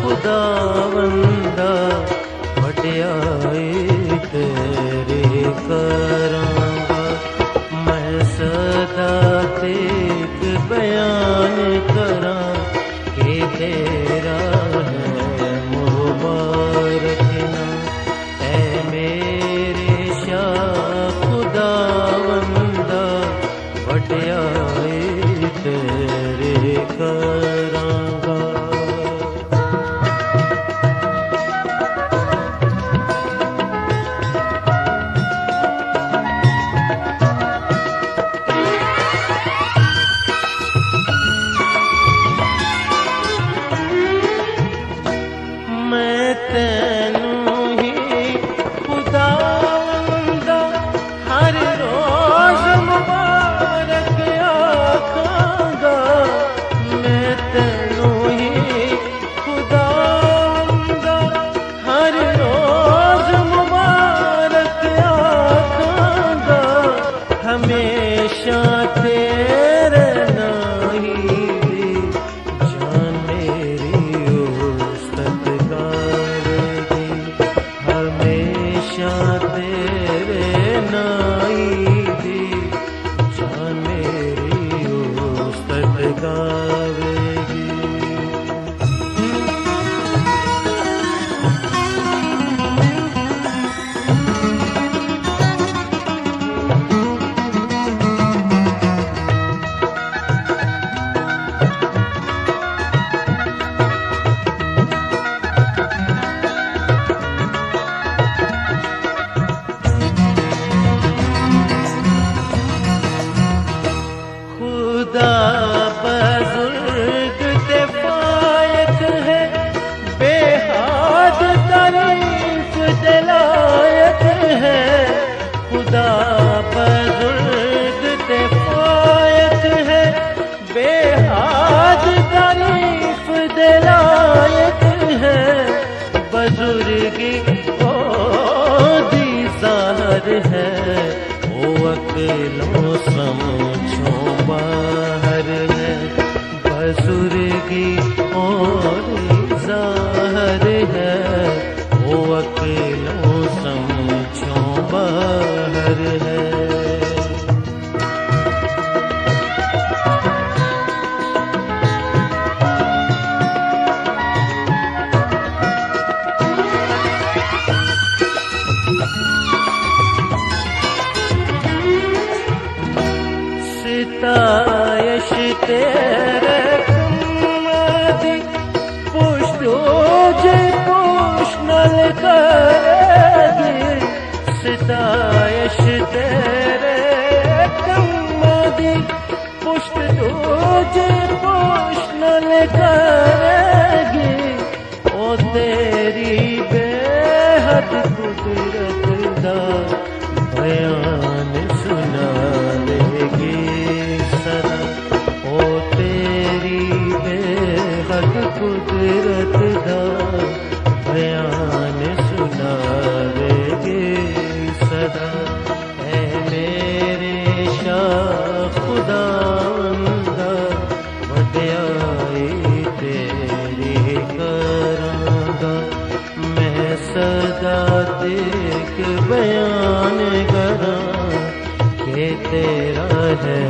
खुदावंदा वड्याई तेरे करांगा, मैं सदा तेक बयान करां कि तेरा है मुबारक नाम। ऐ मेरे शाह खुदावंदा वड्याई तेरे करांगा। तैनू ही खुदावंदा हर रोज मुबारक आखांगा, मैं तैनू ही खुदावंदा हर रोज मुबारक आखांगा, हमेशा तेरे नाही जान मेरी तेरे नाई दी जान मेरी उस्तत गावेगी। खुदा बुजुर्ग ते फायक है, बेहद तारीफ दिलायक है। खुदा बुजुर्ग ते फायक है, बेहद तारीफ दिलायक है। बुजुर्गी ओ दी ज़ाहिर है, ओ अकेलों समझो बाहर है। बुजुर्गी और ज़ाहिर है, वो अकेलों समझो बाहर है। सितायश तेरे कम्मदी पुष्टो जे पुष्णल करेगी। सितायश तेरे कम्मदी पुष्टो जे पुष्णल करेगी। ओ तेरी बेहद कुदरत दा बयान सुनावेगी सदा। ओ तेरी बेहद कुदरत दा बयान सुनावेगी सदा। ऐ मेरे शाह खुदावंदा वड्याई तेरी करांगा, मैं सदा तेक बयान करां कि तेरा है